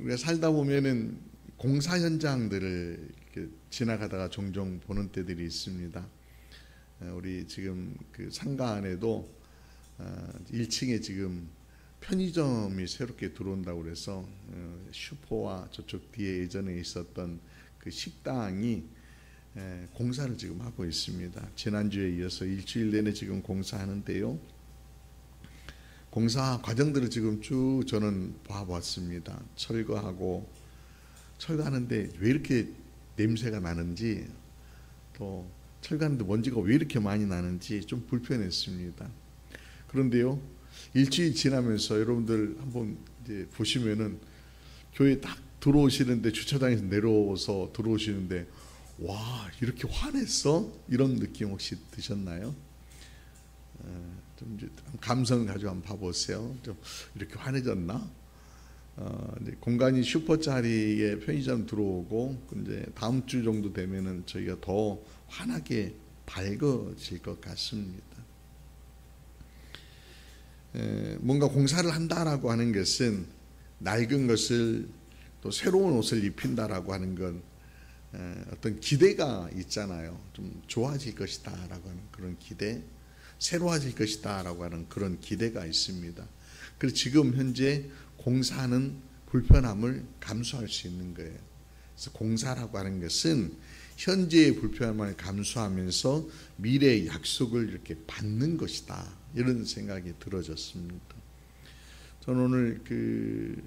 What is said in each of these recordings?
우리가 살다 보면은 공사 현장들을 이렇게 지나가다가 종종 보는 때들이 있습니다. 우리 지금 그 상가 안에도 1층에 지금 편의점이 새롭게 들어온다고 그래서 슈퍼와 저쪽 뒤에 예전에 있었던 그 식당이 공사를 지금 하고 있습니다. 지난주에 이어서 일주일 내내 지금 공사하는데요. 공사 과정들을 지금 쭉 저는 봐봤습니다. 철거하는데 왜 이렇게 냄새가 나는지, 또 철거하는데 먼지가 왜 이렇게 많이 나는지 좀 불편했습니다. 그런데요, 일주일 지나면서 여러분들 한번 이제 보시면은 교회 딱 들어오시는데, 주차장에서 내려와서 들어오시는데, 와, 이렇게 환했어? 이런 느낌 혹시 드셨나요? 좀 감성을 가지고 한번 봐보세요. 좀 이렇게 환해졌나? 이제 공간이 슈퍼짜리에 편의점 들어오고, 이제 다음 주 정도 되면은 저희가 더 환하게 밝아질 것 같습니다. 뭔가 공사를 한다라고 하는 것은 낡은 것을 또 새로운 옷을 입힌다라고 하는 건 어떤 기대가 있잖아요. 좀 좋아질 것이다라고 하는 그런 기대, 새로워질 것이다라고 하는 그런 기대가 있습니다. 그래서 지금 현재 공사는 불편함을 감수할 수 있는 거예요. 그래서 공사라고 하는 것은 현재의 불편함을 감수하면서 미래의 약속을 이렇게 받는 것이다, 이런 생각이 들어졌습니다. 저는 오늘 그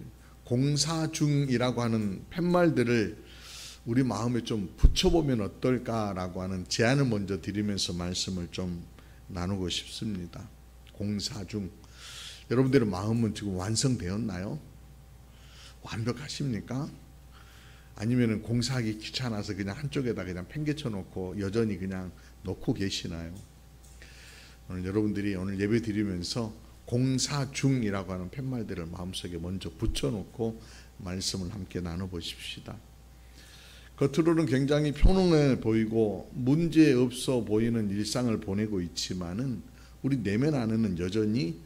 공사 중이라고 하는 팻말들을 우리 마음에 좀 붙여보면 어떨까라고 하는 제안을 먼저 드리면서 말씀을 좀 나누고 싶습니다. 공사 중, 여러분들의 마음은 지금 완성되었나요? 완벽하십니까? 아니면 공사하기 귀찮아서 그냥 한쪽에다 그냥 팽개쳐 놓고 여전히 그냥 놓고 계시나요? 오늘 여러분들이 오늘 예배 드리면서 공사 중이라고 하는 팻말들을 마음속에 먼저 붙여놓고 말씀을 함께 나눠보십시다. 겉으로는 굉장히 평온해 보이고 문제 없어 보이는 일상을 보내고 있지만은 우리 내면 안에는 여전히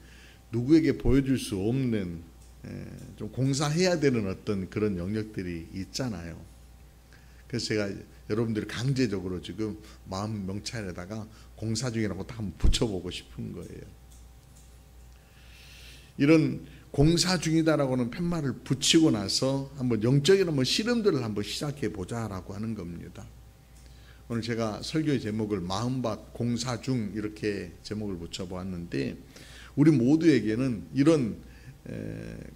누구에게 보여줄 수 없는, 좀 공사해야 되는 어떤 그런 영역들이 있잖아요. 그래서 제가 여러분들이 강제적으로 지금 마음 명찰에다가 공사 중이라고 딱 한번 붙여보고 싶은 거예요. 이런 공사 중이다라고 하는 팻말을 붙이고 나서 한번 영적인 한번 실험들을 한번 시작해 보자라고 하는 겁니다. 오늘 제가 설교의 제목을 마음밭 공사 중 이렇게 제목을 붙여보았는데, 우리 모두에게는 이런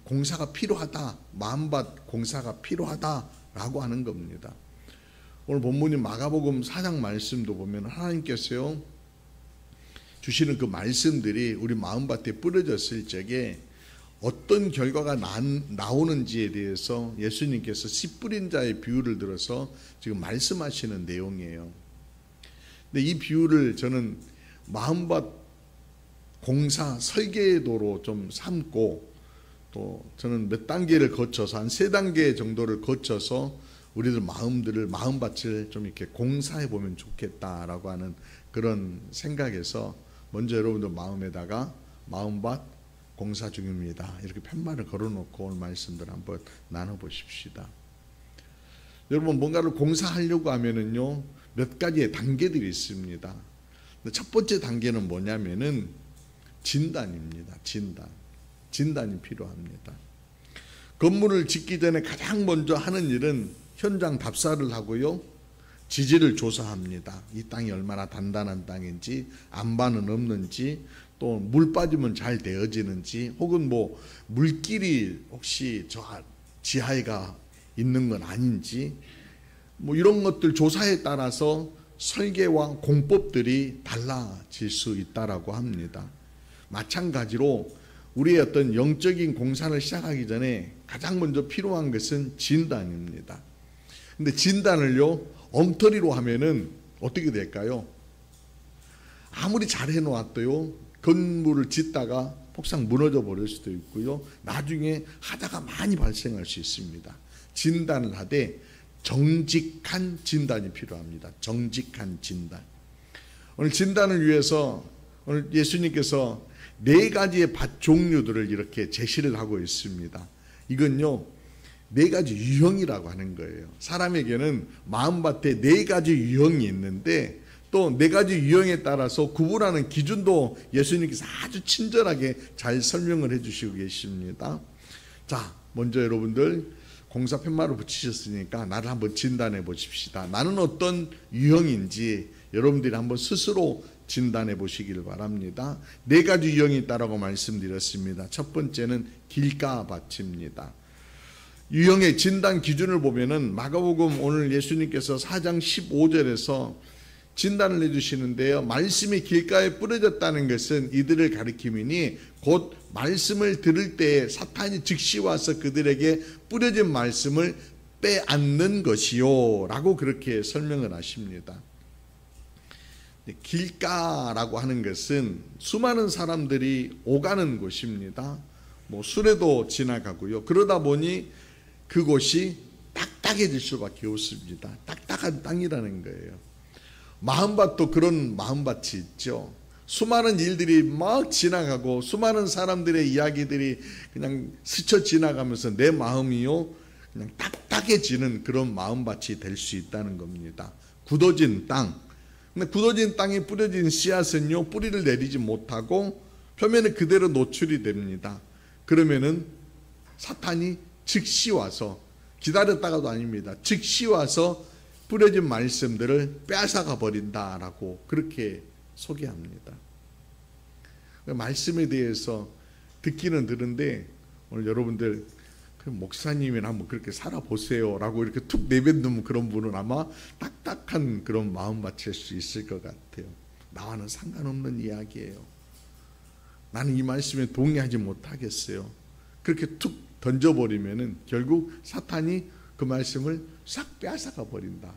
공사가 필요하다, 마음밭 공사가 필요하다라고 하는 겁니다. 오늘 본문인 마가복음 4장 말씀도 보면 하나님께서요 주시는 그 말씀들이 우리 마음밭에 뿌려졌을 적에 어떤 결과가 나오는지에 대해서 예수님께서 씨 뿌린 자의 비유를 들어서 지금 말씀하시는 내용이에요. 근데 이 비유를 저는 마음밭 공사 설계도로 좀 삼고, 또 저는 몇 단계를 거쳐서 한 3단계 정도를 거쳐서 우리들 마음밭을 좀 이렇게 공사해 보면 좋겠다라고 하는 그런 생각에서 먼저 여러분들 마음에다가 마음밭 공사 중입니다, 이렇게 팻말을 걸어놓고 오늘 말씀들 한번 나눠보십시다. 여러분, 뭔가를 공사하려고 하면은요 몇 가지의 단계들이 있습니다. 첫 번째 단계는 뭐냐면은 진단입니다. 진단이 필요합니다. 건물을 짓기 전에 가장 먼저 하는 일은 현장 답사를 하고요, 지질을 조사합니다. 이 땅이 얼마나 단단한 땅인지, 안반은 없는지, 또 물 빠지면 잘 되어지는지, 혹은 뭐 물길이 혹시 저 지하에가 있는 건 아닌지, 뭐 이런 것들 조사에 따라서 설계와 공법들이 달라질 수 있다라고 합니다. 마찬가지로 우리의 어떤 영적인 공사를 시작하기 전에 가장 먼저 필요한 것은 진단입니다. 근데 진단을요 엉터리로 하면은 어떻게 될까요? 아무리 잘 해놓았도요 건물을 짓다가 폭삭 무너져 버릴 수도 있고요, 나중에 하자가 많이 발생할 수 있습니다. 진단을 하되 정직한 진단이 필요합니다. 정직한 진단. 오늘 진단을 위해서 오늘 예수님께서 4가지의 밭 종류들을 이렇게 제시를 하고 있습니다. 이건요 네 가지 유형이라고 하는 거예요. 사람에게는 마음밭에 네 가지 유형이 있는데 또 네 가지 유형에 따라서 구분하는 기준도 예수님께서 아주 친절하게 잘 설명을 해주시고 계십니다. 자, 먼저 여러분들 공사 팻말을 붙이셨으니까 나를 한번 진단해 보십시다. 나는 어떤 유형인지 여러분들이 한번 스스로 진단해 보시길 바랍니다. 네 가지 유형이 있다라고 말씀드렸습니다. 첫 번째는 길가밭입니다. 유형의 진단 기준을 보면은 마가복음 오늘 예수님께서 4장 15절에서 진단을 해주시는데요. 말씀이 길가에 뿌려졌다는 것은 이들을 가리킴이니 곧 말씀을 들을 때에 사탄이 즉시 와서 그들에게 뿌려진 말씀을 빼앗는 것이요 라고 그렇게 설명을 하십니다. 길가라고 하는 것은 수많은 사람들이 오가는 곳입니다. 뭐 수레도 지나가고요. 그러다 보니 그곳이 딱딱해질 수밖에 없습니다. 딱딱한 땅이라는 거예요. 마음밭도 그런 마음밭이 있죠. 수많은 일들이 막 지나가고 수많은 사람들의 이야기들이 그냥 스쳐 지나가면서 내 마음이요 그냥 딱딱해지는 그런 마음밭이 될 수 있다는 겁니다. 굳어진 땅. 근데 굳어진 땅에 뿌려진 씨앗은요 뿌리를 내리지 못하고 표면에 그대로 노출이 됩니다. 그러면은 사탄이 즉시 와서 기다렸다가도 아닙니다. 즉시 와서 뿌려진 말씀들을 빼앗아가 버린다라고 그렇게 소개합니다. 말씀에 대해서 듣기는 들은데 오늘 여러분들 목사님이나 한번 그렇게 살아보세요라고 이렇게 툭 내뱉는 그런 분은 아마 딱딱한 그런 마음밭일 수 있을 것 같아요. 나와는 상관없는 이야기예요. 나는 이 말씀에 동의하지 못하겠어요. 그렇게 툭 던져버리면은 결국 사탄이 그 말씀을 싹 빼앗아가 버린다.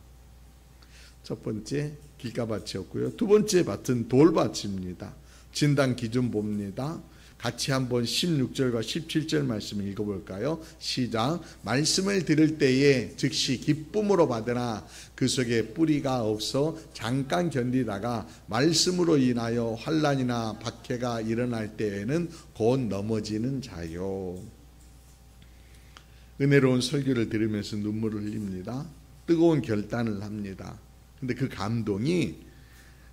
첫 번째 길가밭이었고요. 두 번째 밭은 돌밭입니다. 진단 기준 봅니다. 같이 한번 16절과 17절 말씀을 읽어볼까요? 시작. 말씀을 들을 때에 즉시 기쁨으로 받으나 그 속에 뿌리가 없어 잠깐 견디다가 말씀으로 인하여 환난이나 박해가 일어날 때에는 곧 넘어지는 자요. 은혜로운 설교를 들으면서 눈물을 흘립니다. 뜨거운 결단을 합니다. 근데 그 감동이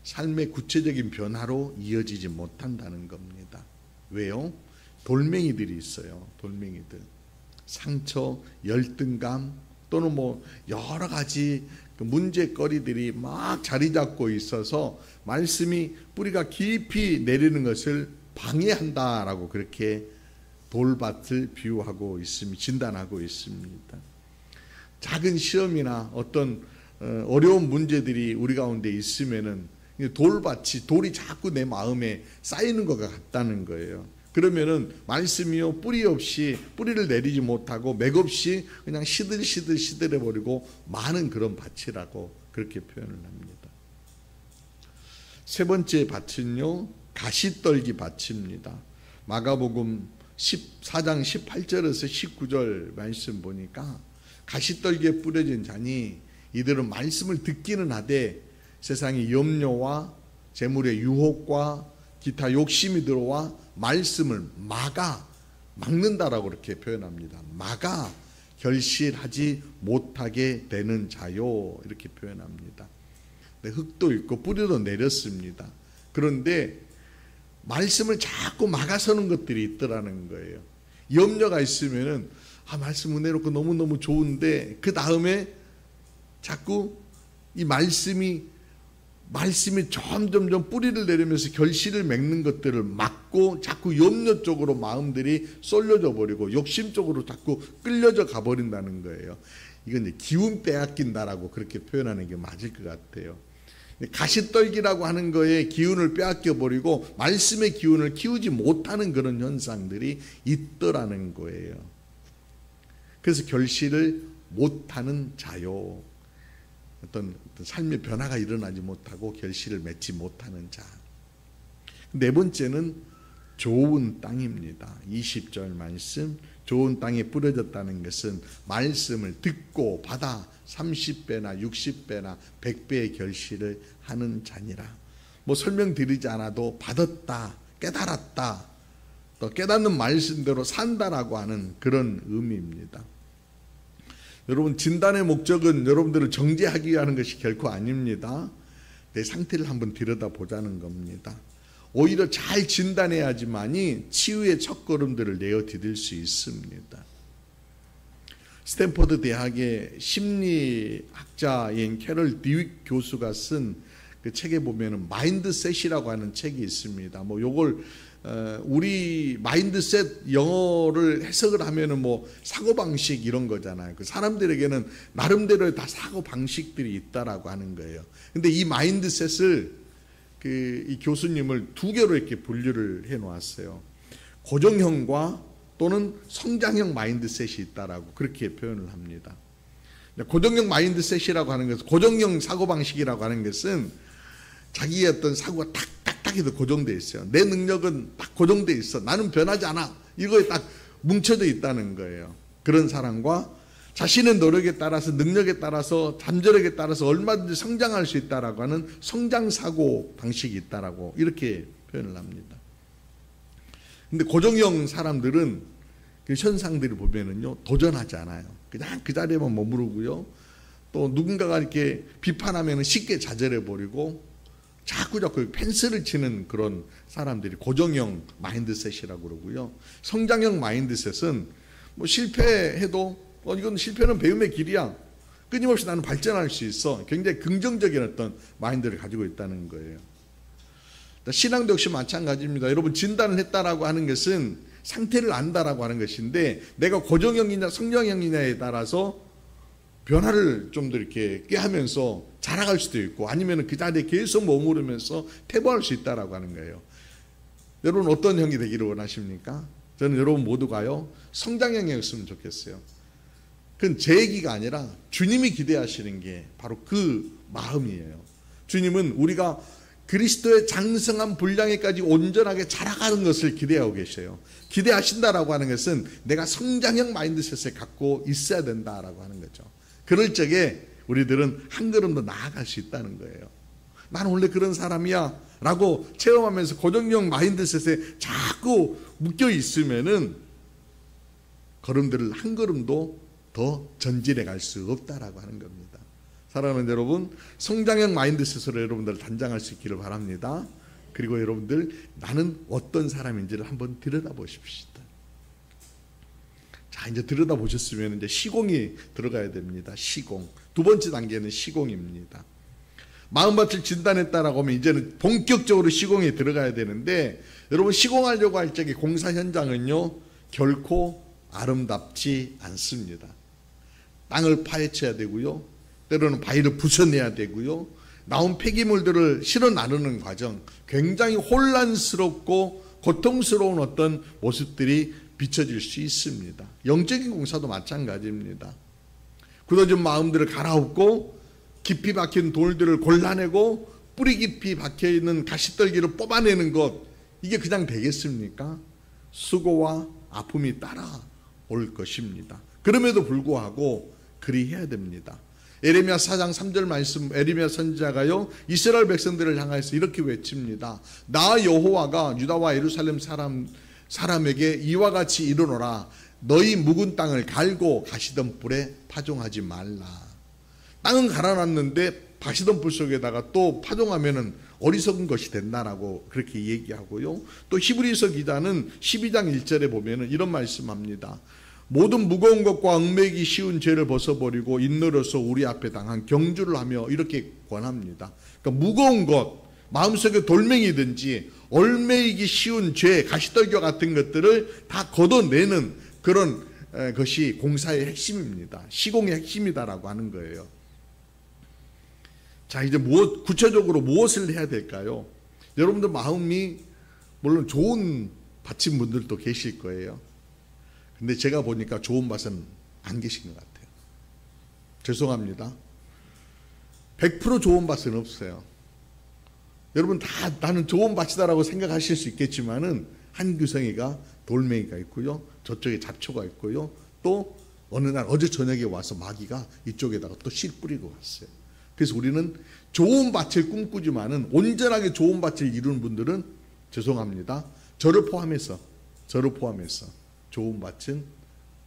삶의 구체적인 변화로 이어지지 못한다는 겁니다. 왜요? 돌멩이들이 있어요. 돌멩이들. 상처, 열등감 또는 뭐 여러 가지 그 문제거리들이 막 자리 잡고 있어서 말씀이 뿌리가 깊이 내리는 것을 방해한다라고 그렇게 돌밭을 비유하고 있습니다. 진단하고 있습니다. 작은 시험이나 어떤 어려운 문제들이 우리 가운데 있으면은 돌이 자꾸 내 마음에 쌓이는 것 같다는 거예요. 그러면은 말씀이요 뿌리 없이 뿌리를 내리지 못하고 맥없이 그냥 시들시들해 버리고 많은 그런 밭이라고 그렇게 표현을 합니다. 세 번째 밭은요 가시떨기 밭입니다. 마가복음 14장 18절에서 19절 말씀 보니까 가시떨기에 뿌려진 자니 이들은 말씀을 듣기는 하되 세상의 염려와 재물의 유혹과 기타 욕심이 들어와 말씀을 막는다라고 그렇게 표현합니다. 막아 결실하지 못하게 되는 자요 이렇게 표현합니다. 흙도 있고 뿌리도 내렸습니다. 그런데 말씀을 자꾸 막아서는 것들이 있더라는 거예요. 염려가 있으면은 말씀 은혜롭고 너무너무 좋은데 그 다음에 자꾸 이 말씀이 점점 뿌리를 내리면서 결실을 맺는 것들을 막고 자꾸 염려 쪽으로 마음들이 쏠려져 버리고 욕심 쪽으로 자꾸 끌려져 가버린다는 거예요. 이건 기운 빼앗긴다라고 그렇게 표현하는 게 맞을 것 같아요. 가시떨기라고 하는 거에 기운을 빼앗겨 버리고 말씀의 기운을 키우지 못하는 그런 현상들이 있더라는 거예요. 그래서 결실을 못하는 자요. 어떤 삶의 변화가 일어나지 못하고 결실을 맺지 못하는 자. 네 번째는 좋은 땅입니다. 20절 말씀. 좋은 땅에 뿌려졌다는 것은 말씀을 듣고 받아 30배나 60배나 100배의 결실을 하는 자니라. 뭐 설명드리지 않아도 받았다, 깨달았다, 또 깨닫는 말씀대로 산다라고 하는 그런 의미입니다. 여러분, 진단의 목적은 여러분들을 정죄하기 위한 것이 결코 아닙니다. 내 상태를 한번 들여다보자는 겁니다. 오히려 잘 진단해야지만이 치유의 첫걸음들을 내어 디딜 수 있습니다. 스탠퍼드 대학의 심리학자인 캐럴 디윅 교수가 쓴 그 책에 보면은 마인드셋이라고 하는 책이 있습니다. 뭐 요걸 우리 마인드셋 영어를 해석을 하면은 뭐 사고방식 이런 거잖아요. 그 사람들에게는 나름대로의 다 사고방식들이 있다라고 하는 거예요. 근데 이 마인드셋을 이 교수님을 두 개로 이렇게 분류를 해 놓았어요. 고정형과 또는 성장형 마인드셋이 있다라고 그렇게 표현을 합니다. 고정형 마인드셋이라고 하는 것은, 고정형 사고방식이라고 하는 것은 자기의 어떤 사고가 딱딱딱해도 고정되어 있어요. 내 능력은 딱 고정되어 있어. 나는 변하지 않아. 이거에 딱 뭉쳐져 있다는 거예요. 그런 사람과 자신의 노력에 따라서, 능력에 따라서, 잠재력에 따라서 얼마든지 성장할 수 있다라고 하는 성장 사고 방식이 있다라고 이렇게 표현을 합니다. 근데 고정형 사람들은 그 현상들을 보면은요, 도전하지 않아요. 그냥 그 자리에만 머무르고요. 또 누군가가 이렇게 비판하면은 쉽게 좌절해 버리고 자꾸 펜스를 치는 그런 사람들이 고정형 마인드셋이라고 그러고요. 성장형 마인드셋은 뭐 실패해도 이건 실패는 배움의 길이야. 끊임없이 나는 발전할 수 있어. 굉장히 긍정적인 어떤 마인드를 가지고 있다는 거예요. 신앙도 역시 마찬가지입니다. 여러분, 진단을 했다라고 하는 것은 상태를 안다라고 하는 것인데, 내가 고정형이냐 성장형이냐에 따라서 변화를 좀 더 이렇게 꾀하면서 자라갈 수도 있고, 아니면 그 자리에 계속 머무르면서 퇴보할 수 있다라고 하는 거예요. 여러분, 어떤 형이 되기를 원하십니까? 저는 여러분 모두가요, 성장형이었으면 좋겠어요. 그건 제 얘기가 아니라 주님이 기대하시는 게 바로 그 마음이에요. 주님은 우리가 그리스도의 장성한 분량에까지 온전하게 자라가는 것을 기대하고 계셔요. 기대하신다라고 하는 것은 내가 성장형 마인드셋을 갖고 있어야 된다라고 하는 거죠. 그럴 적에 우리들은 한 걸음 더 나아갈 수 있다는 거예요. 나는 원래 그런 사람이야 라고 체험하면서 고정형 마인드셋에 자꾸 묶여 있으면은 걸음들을 한 걸음도 더 전진해 갈 수 없다라고 하는 겁니다. 사랑하는 여러분, 성장형 마인드셋으로 여러분들 단장할 수 있기를 바랍니다. 그리고 여러분들, 나는 어떤 사람인지를 한번 들여다보십시오. 자, 이제 들여다보셨으면 이제 시공이 들어가야 됩니다. 시공. 두 번째 단계는 시공입니다. 마음밭을 진단했다라고 하면 이제는 본격적으로 시공에 들어가야 되는데, 여러분, 시공하려고 할 적에 공사 현장은요, 결코 아름답지 않습니다. 땅을 파헤쳐야 되고요, 때로는 바위를 부숴내야 되고요, 나온 폐기물들을 실어 나르는 과정, 굉장히 혼란스럽고 고통스러운 어떤 모습들이 비춰질 수 있습니다. 영적인 공사도 마찬가지입니다. 굳어진 마음들을 갈아엎고 깊이 박힌 돌들을 골라내고 뿌리 깊이 박혀있는 가시떨기를 뽑아내는 것, 이게 그냥 되겠습니까? 수고와 아픔이 따라올 것입니다. 그럼에도 불구하고 그리 해야 됩니다. 에레미야 4장 3절 말씀, 에레미야 선지자가요, 이스라엘 백성들을 향해서 이렇게 외칩니다. 나 여호와가 유다와 예루살렘 사람에게 이와 같이 이르노라. 너희 묵은 땅을 갈고 가시던 뿔에 파종하지 말라. 땅은 갈아놨는데 가시던 뿔 속에다가 또 파종하면은 어리석은 것이 된다라고 그렇게 얘기하고요. 또 히브리서 기자는 12장 1절에 보면은 이런 말씀합니다. 모든 무거운 것과 얽매이기 쉬운 죄를 벗어버리고 인노로서 우리 앞에 당한 경주를 하며 이렇게 권합니다. 그러니까 무거운 것, 마음속에 돌멩이든지 얽매이기 쉬운 죄, 가시떨기와 같은 것들을 다 걷어내는 그런 것이 공사의 핵심입니다. 시공의 핵심이다라고 하는 거예요. 자, 이제 구체적으로 무엇을 해야 될까요? 여러분들 마음이 물론 좋은 밭인 분들도 계실 거예요. 근데 제가 보니까 좋은 밭은 안 계신 것 같아요. 죄송합니다. 100% 좋은 밭은 없어요. 여러분 다 나는 좋은 밭이다라고 생각하실 수 있겠지만은 한 구덩이가 돌멩이가 있고요, 저쪽에 잡초가 있고요, 또 어느 날 어제 저녁에 와서 마귀가 이쪽에다가 또 씨 뿌리고 갔어요. 그래서 우리는 좋은 밭을 꿈꾸지만은 온전하게 좋은 밭을 이루는 분들은 죄송합니다. 저를 포함해서 좋은 밭은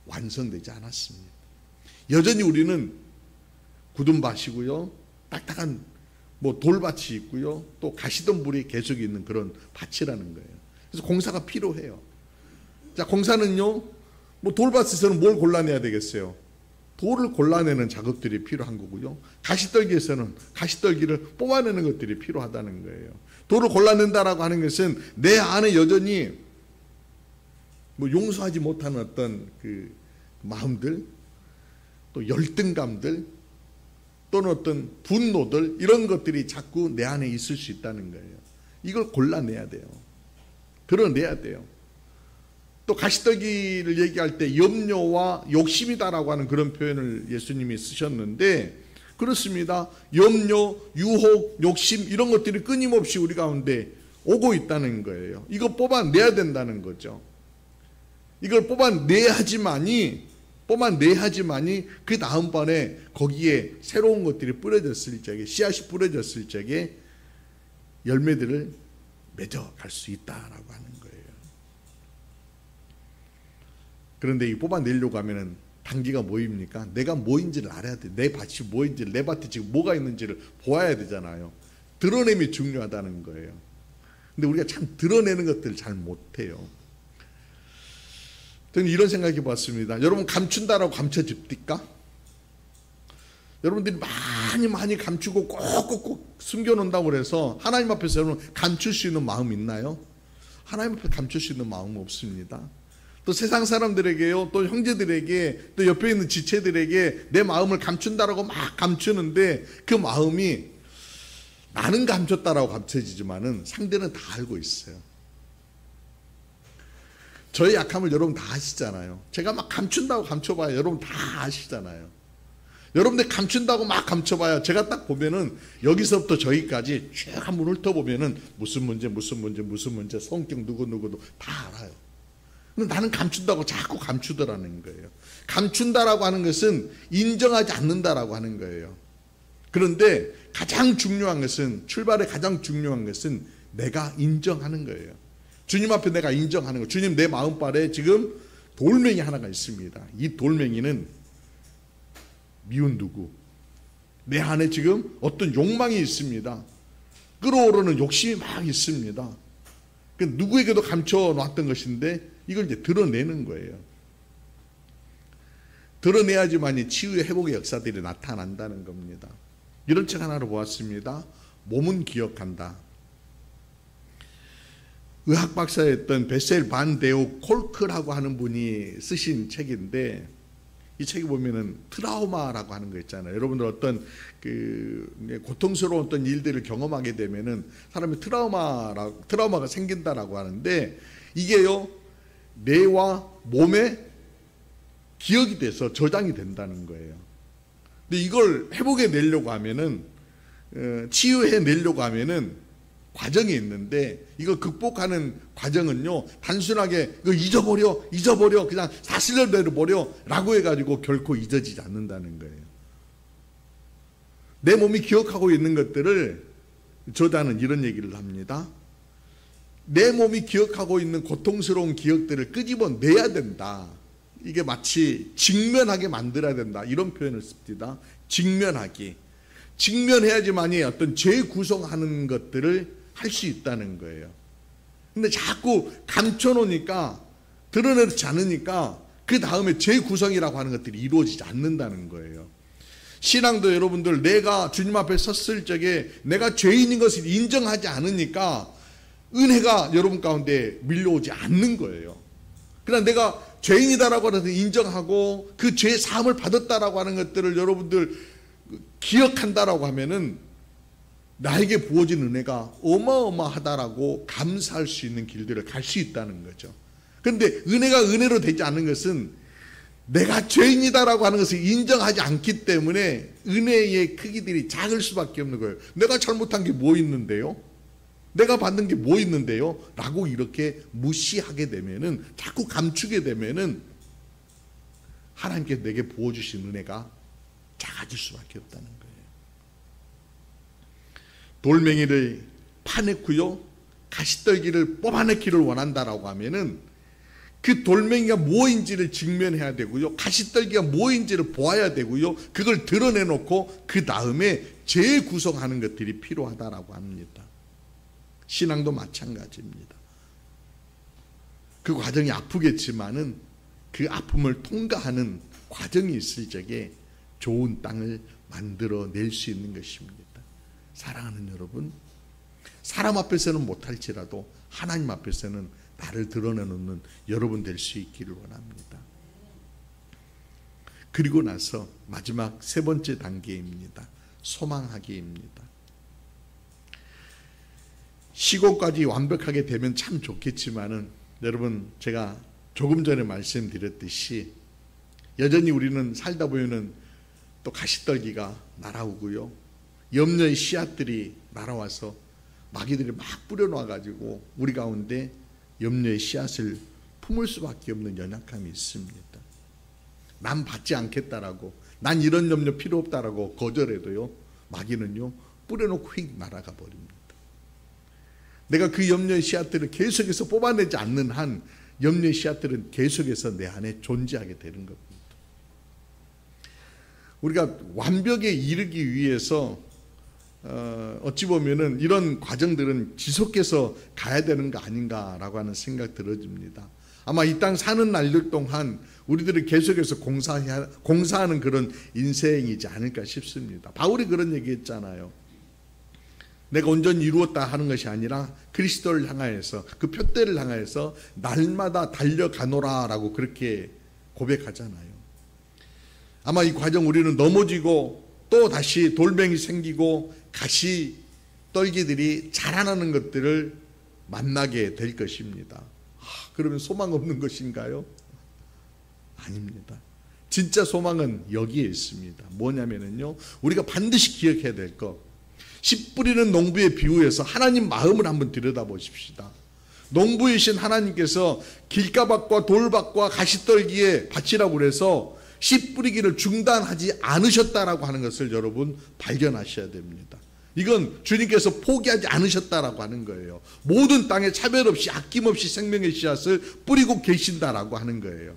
완성되지 않았습니다. 여전히 우리는 굳은 밭이고요, 딱딱한 돌밭이 있고요, 또 가시덤불이 계속 있는 그런 밭이라는 거예요. 그래서 공사가 필요해요. 자, 공사는요, 돌밭에서는 뭘 골라내야 되겠어요? 돌을 골라내는 작업들이 필요한 거고요, 가시떨기에서는 가시떨기를 뽑아내는 것들이 필요하다는 거예요. 돌을 골라낸다라고 하는 것은 내 안에 여전히 용서하지 못하는 어떤 그 마음들, 또 열등감들, 또는 어떤 분노들, 이런 것들이 자꾸 내 안에 있을 수 있다는 거예요. 이걸 골라내야 돼요. 드러내야 돼요. 또 가시떨기를 얘기할 때 염려와 욕심이다라고 하는 그런 표현을 예수님이 쓰셨는데, 그렇습니다. 염려, 유혹, 욕심, 이런 것들이 끊임없이 우리 가운데 오고 있다는 거예요. 이거 뽑아내야 된다는 거죠. 이걸 뽑아내야지만이 그 다음번에 거기에 새로운 것들이 뿌려졌을 적에, 씨앗이 뿌려졌을 적에 열매들을 맺어갈 수 있다라고 하는 거예요. 그런데 이 뽑아내려고 하면은 단계가 뭐입니까? 내가 뭐인지를 알아야 돼. 내 밭이 뭐인지를, 내 밭에 지금 뭐가 있는지를 보아야 되잖아요. 드러냄이 중요하다는 거예요. 근데 우리가 참 드러내는 것들을 잘 못해요. 저는 이런 생각해 봤습니다. 여러분, 감춘다라고 감춰집니까? 여러분들이 많이 감추고 꼭꼭 숨겨놓는다고 해서 하나님 앞에서 여러분 감출 수 있는 마음 있나요? 하나님 앞에 감출 수 있는 마음은 없습니다. 또 세상 사람들에게요, 또 형제들에게, 또 옆에 있는 지체들에게 내 마음을 감춘다라고 막 감추는데, 그 마음이 나는 감췄다라고 감춰지지만은 상대는 다 알고 있어요. 저의 약함을 여러분 다 아시잖아요. 제가 막 감춘다고 감춰봐야 여러분 다 아시잖아요. 여러분들 감춘다고 막 감춰봐야 제가 딱 보면은 여기서부터 저기까지 쭉 한번 훑어보면은 무슨 문제 성격 누구도 다 알아요. 근데 나는 감춘다고 자꾸 감추더라는 거예요. 감춘다라고 하는 것은 인정하지 않는다라고 하는 거예요. 그런데 가장 중요한 것은, 출발의 가장 중요한 것은 내가 인정하는 거예요. 주님 앞에 내가 인정하는 거. 주님, 내 마음발에 지금 돌멩이 하나가 있습니다. 이 돌멩이는 미운 누구, 내 안에 지금 어떤 욕망이 있습니다. 끓어오르는 욕심이 막 있습니다. 누구에게도 감춰놨던 것인데 이걸 이제 드러내는 거예요. 드러내야지만이 치유의 회복의 역사들이 나타난다는 겁니다. 이런 책 하나를 보았습니다. 몸은 기억한다. 의학 박사였던 베셀 반 데오 콜크라고 하는 분이 쓰신 책인데, 이 책에 보면은 트라우마라고 하는 거 있잖아요. 여러분들 어떤 고통스러운 어떤 일들을 경험하게 되면은 사람이 트라우마가 생긴다라고 하는데, 이게요, 뇌와 몸에 기억이 돼서 저장이 된다는 거예요. 근데 이걸 회복해 내려고 하면은, 치유해 내려고 하면은 과정이 있는데, 이거 극복하는 과정은요, 단순하게 이거 잊어버려 그냥 사실을 내려버려 라고 해가지고 결코 잊어지지 않는다는 거예요. 내 몸이 기억하고 있는 것들을, 저자는 이런 얘기를 합니다. 내 몸이 기억하고 있는 고통스러운 기억들을 끄집어내야 된다. 이게 마치 직면하게 만들어야 된다, 이런 표현을 씁니다. 직면해야지만이 어떤 재구성하는 것들을 할 수 있다는 거예요. 근데 자꾸 감춰놓으니까, 드러내지 않으니까 그 다음에 재구성이라고 하는 것들이 이루어지지 않는다는 거예요. 신앙도 여러분들, 내가 주님 앞에 섰을 적에 내가 죄인인 것을 인정하지 않으니까 은혜가 여러분 가운데 밀려오지 않는 거예요. 그러나 내가 죄인이다라고 해서 인정하고 그 죄 사함을 받았다라고 하는 것들을 여러분들 기억한다라고 하면은 나에게 부어진 은혜가 어마어마하다라고 감사할 수 있는 길들을 갈 수 있다는 거죠. 그런데 은혜가 은혜로 되지 않는 것은 내가 죄인이다라고 하는 것을 인정하지 않기 때문에 은혜의 크기들이 작을 수밖에 없는 거예요. 내가 잘못한 게 뭐 있는데요? 내가 받는 게 뭐 있는데요? 라고 이렇게 무시하게 되면은, 자꾸 감추게 되면은 하나님께 내게 부어주신 은혜가 작아질 수밖에 없다는 거예요. 돌멩이를 파냈고요, 가시떨기를 뽑아내기를 원한다라고 하면은 그 돌멩이가 뭐인지를 직면해야 되고요. 가시떨기가 뭐인지를 보아야 되고요. 그걸 드러내놓고 그 다음에 재구성하는 것들이 필요하다라고 합니다. 신앙도 마찬가지입니다. 그 과정이 아프겠지만은 그 아픔을 통과하는 과정이 있을 적에 좋은 땅을 만들어낼 수 있는 것입니다. 사랑하는 여러분, 사람 앞에서는 못할지라도 하나님 앞에서는 나를 드러내놓는 여러분 될 수 있기를 원합니다. 그리고 나서 마지막 세 번째 단계입니다. 소망하기입니다. 시고까지 완벽하게 되면 참 좋겠지만은 여러분, 제가 조금 전에 말씀드렸듯이 여전히 우리는 살다 보면은 또 가시떨기가 날아오고요, 염려의 씨앗들이 날아와서 마귀들이 막 뿌려놔가지고 우리 가운데 염려의 씨앗을 품을 수밖에 없는 연약함이 있습니다. 난 받지 않겠다라고, 난 이런 염려 필요 없다라고 거절해도요, 마귀는요 뿌려놓고 휙 날아가 버립니다. 내가 그 염려의 씨앗들을 계속해서 뽑아내지 않는 한 염려의 씨앗들은 계속해서 내 안에 존재하게 되는 겁니다. 우리가 완벽에 이르기 위해서 어찌 보면은 이런 과정들은 지속해서 가야 되는 거 아닌가라고 하는 생각 들어집니다. 아마 이 땅 사는 날들 동안 우리들이 계속해서 공사하는 그런 인생이지 않을까 싶습니다. 바울이 그런 얘기했잖아요. 내가 온전히 이루었다 하는 것이 아니라 그리스도를 향하여서, 그 표대를 향하여서 날마다 달려가노라라고 그렇게 고백하잖아요. 아마 이 과정 우리는 넘어지고 또 다시 돌멩이 생기고 가시 떨기들이 자라나는 것들을 만나게 될 것입니다. 그러면 소망 없는 것인가요? 아닙니다. 진짜 소망은 여기에 있습니다. 뭐냐면요, 우리가 반드시 기억해야 될 것, 씨 뿌리는 농부의 비유에서 하나님 마음을 한번 들여다보십시다. 농부이신 하나님께서 길가밭과 돌밭과 가시떨기의 밭이라고 그래서 씨 뿌리기를 중단하지 않으셨다라고 하는 것을 여러분 발견하셔야 됩니다. 이건 주님께서 포기하지 않으셨다라고 하는 거예요. 모든 땅에 차별 없이 아낌없이 생명의 씨앗을 뿌리고 계신다라고 하는 거예요.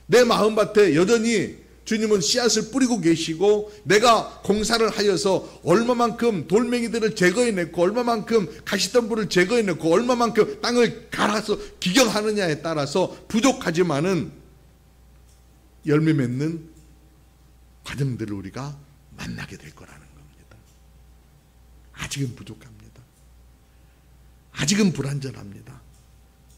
내 마음밭에 여전히 주님은 씨앗을 뿌리고 계시고, 내가 공사를 하여서 얼마만큼 돌멩이들을 제거해냈고, 얼마만큼 가시덤불을 제거해냈고, 얼마만큼 땅을 갈아서 기경하느냐에 따라서 부족하지만은 열매 맺는 과정들을 우리가 만나게 될 거라는 겁니다. 아직은 부족합니다. 아직은 불완전합니다.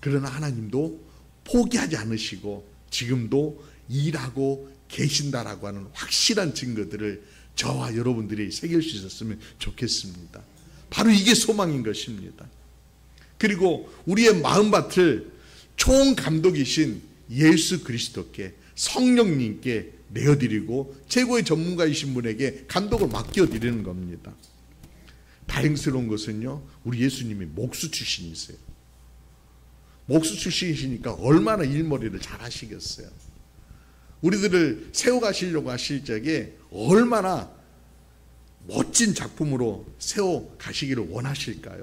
그러나 하나님도 포기하지 않으시고 지금도 일하고 계신다라고 하는 확실한 증거들을 저와 여러분들이 새길 수 있었으면 좋겠습니다. 바로 이게 소망인 것입니다. 그리고 우리의 마음밭을 총감독이신 예수 그리스도께, 성령님께 내어드리고 최고의 전문가이신 분에게 감독을 맡겨드리는 겁니다. 다행스러운 것은요, 우리 예수님이 목수 출신이세요. 목수 출신이시니까 얼마나 일머리를 잘 하시겠어요. 우리들을 세워가시려고 하실 적에 얼마나 멋진 작품으로 세워가시기를 원하실까요?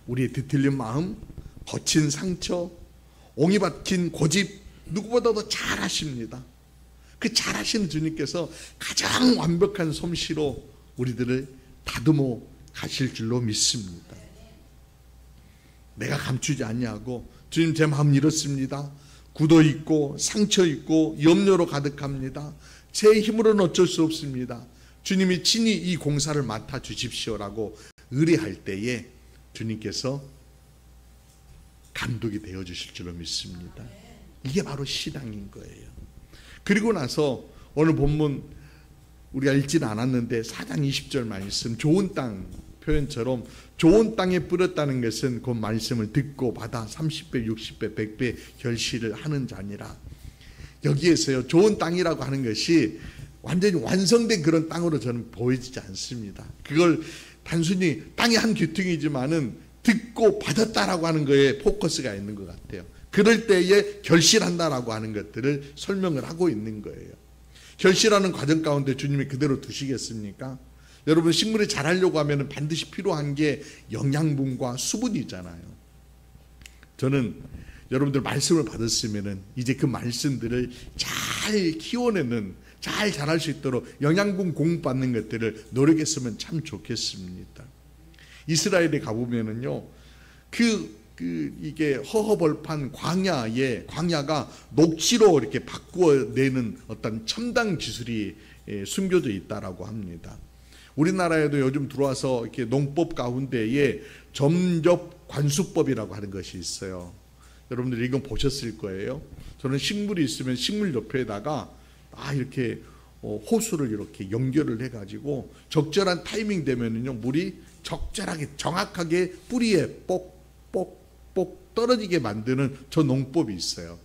우리의 뒤틀린 마음, 거친 상처, 옹이 박힌 고집, 누구보다도 잘 하십니다. 그 잘 하시는 주님께서 가장 완벽한 솜씨로 우리들을 다듬어 가실 줄로 믿습니다. 내가 감추지 아니하고, 주님 제 마음 이렇습니다. 굳어 있고 상처 있고 염려로 가득합니다. 제 힘으로는 어쩔 수 없습니다. 주님이 친히 이 공사를 맡아 주십시오라고 의뢰할 때에 주님께서 감독이 되어 주실 줄로 믿습니다. 이게 바로 신앙인 거예요. 그리고 나서 오늘 본문 우리가 읽지는 않았는데 4장 20절 말씀, 좋은 땅 표현처럼 좋은 땅에 뿌렸다는 것은 그 말씀을 듣고 받아 30배, 60배, 100배 결실을 하는 자니라. 여기에서요, 좋은 땅이라고 하는 것이 완전히 완성된 그런 땅으로 저는 보여지지 않습니다. 그걸 단순히 땅의 한 귀퉁이지만은 듣고 받았다라고 하는 거에 포커스가 있는 것 같아요. 그럴 때에 결실한다라고 하는 것들을 설명을 하고 있는 거예요. 결실하는 과정 가운데 주님이 그대로 두시겠습니까? 여러분, 식물이 자라려고 하면 반드시 필요한 게 영양분과 수분이잖아요. 저는 여러분들 말씀을 받았으면은 이제 그 말씀들을 잘 키워내는, 잘 자랄 수 있도록 영양분 공급받는 것들을 노력했으면 참 좋겠습니다. 이스라엘에 가보면은요, 이게 허허벌판 광야가 녹지로 이렇게 바꾸어내는 어떤 첨단 기술이 숨겨져 있다라고 합니다. 우리나라에도 요즘 들어와서 이렇게 농법 가운데에 점적 관수법이라고 하는 것이 있어요. 여러분들 이건 보셨을 거예요. 저는 식물이 있으면 식물 옆에다가 이렇게 호수를 이렇게 연결을 해가지고 적절한 타이밍 되면은요, 물이 적절하게 정확하게 뿌리에 뽁뽁뽁 떨어지게 만드는 저 농법이 있어요.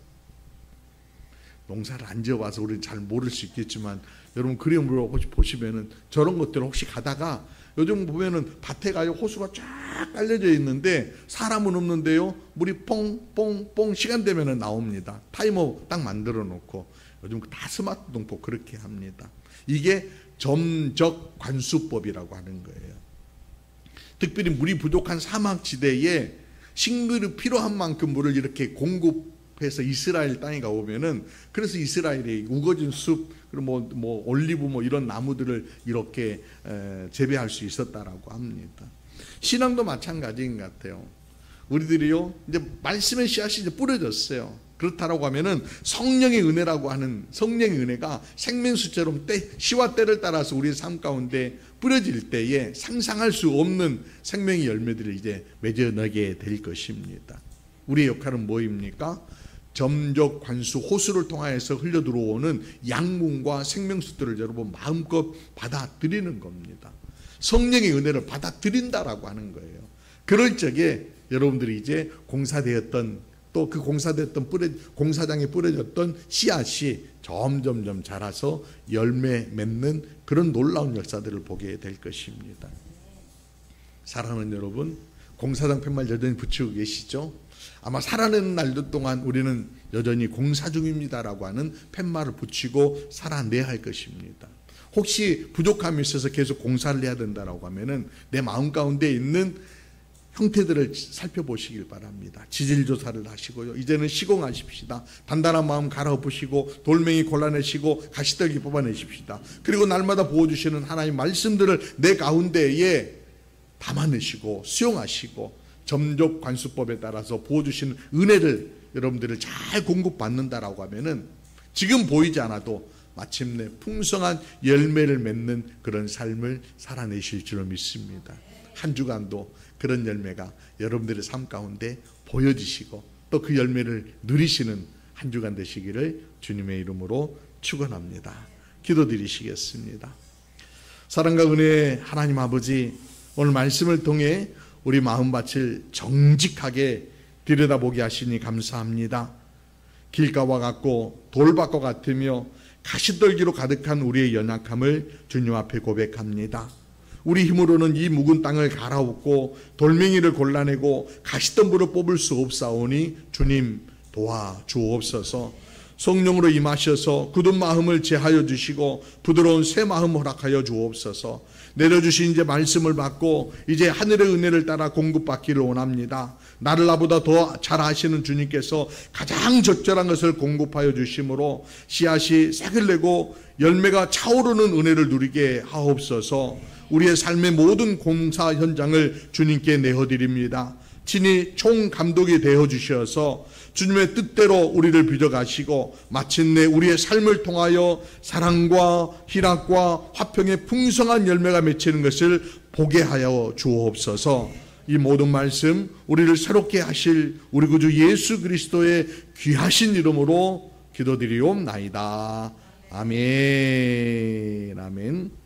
농사를 안 지어봐서 우리는 잘 모를 수 있겠지만 여러분 그림으로 보시면은 저런 것들 혹시 가다가 요즘 보면은 밭에 가요, 호수가 쫙 깔려져 있는데 사람은 없는데요, 물이 뽕뽕뽕 시간 되면은 나옵니다. 타이머 딱 만들어 놓고 요즘 다 스마트 농법 그렇게 합니다. 이게 점적 관수법이라고 하는 거예요. 특별히 물이 부족한 사막지대에 식물이 필요한 만큼 물을 이렇게 공급해서 이스라엘 땅에 가보면은, 그래서 이스라엘이 우거진 숲, 그리고 뭐 올리브 이런 나무들을 이렇게 재배할 수 있었다라고 합니다. 신앙도 마찬가지인 것 같아요. 우리들이요, 이제 말씀의 씨앗이 이제 뿌려졌어요. 그렇다라고 하면은 성령의 은혜라고 하는, 성령의 은혜가 생명수처럼 시와 때를 따라서 우리의 삶 가운데 뿌려질 때에 상상할 수 없는 생명의 열매들을 이제 맺어내게 될 것입니다. 우리의 역할은 뭐입니까? 점적 관수 호수를 통하여서 흘러 들어오는 양분과 생명수들을 여러분 마음껏 받아들이는 겁니다. 성령의 은혜를 받아들인다라고 하는 거예요. 그럴 적에 여러분들이 이제 공사되었던, 또 그 공사장에 뿌려졌던 씨앗이 점점점 자라서 열매 맺는 그런 놀라운 역사들을 보게 될 것입니다. 사랑하는 여러분, 공사장 팻말 여전히 붙이고 계시죠? 아마 살아내는 날들 동안 우리는 여전히 공사 중입니다라고 하는 팻말을 붙이고 살아내야 할 것입니다. 혹시 부족함이 있어서 계속 공사를 해야 된다라고 하면은 내 마음 가운데 있는 형태들을 살펴보시길 바랍니다. 지질 조사를 하시고요. 이제는 시공하십시다. 단단한 마음 갈아엎으시고 돌멩이 골라내시고 가시떨기 뽑아내십시다. 그리고 날마다 부어주시는 하나님 말씀들을 내 가운데에 담아내시고 수용하시고 점적 관수법에 따라서 부어주시는 은혜를 여러분들을 잘 공급받는다라고 하면은 지금 보이지 않아도 마침내 풍성한 열매를 맺는 그런 삶을 살아내실 줄 믿습니다. 한 주간도 그런 열매가 여러분들의 삶 가운데 보여지시고 또 그 열매를 누리시는 한 주간 되시기를 주님의 이름으로 축원합니다. 기도드리시겠습니다. 사랑과 은혜의 하나님 아버지, 오늘 말씀을 통해 우리 마음밭을 정직하게 들여다보게 하시니 감사합니다. 길가와 같고 돌밭과 같으며 가시떨기로 가득한 우리의 연약함을 주님 앞에 고백합니다. 우리 힘으로는 이 묵은 땅을 갈아엎고 돌멩이를 골라내고 가시덤불을 뽑을 수 없사오니 주님 도와주옵소서. 성령으로 임하셔서 굳은 마음을 제하여 주시고 부드러운 새 마음 허락하여 주옵소서. 내려주신 이제 말씀을 받고 이제 하늘의 은혜를 따라 공급받기를 원합니다. 나를 나보다 더 잘 아시는 주님께서 가장 적절한 것을 공급하여 주심으로 씨앗이 색을 내고 열매가 차오르는 은혜를 누리게 하옵소서. 우리의 삶의 모든 공사 현장을 주님께 내어드립니다. 친히 총감독이 되어주셔서 주님의 뜻대로 우리를 빚어가시고 마침내 우리의 삶을 통하여 사랑과 희락과 화평의 풍성한 열매가 맺히는 것을 보게 하여 주옵소서. 이 모든 말씀 우리를 새롭게 하실 우리 구주 예수 그리스도의 귀하신 이름으로 기도드리옵나이다. 아멘. 아멘.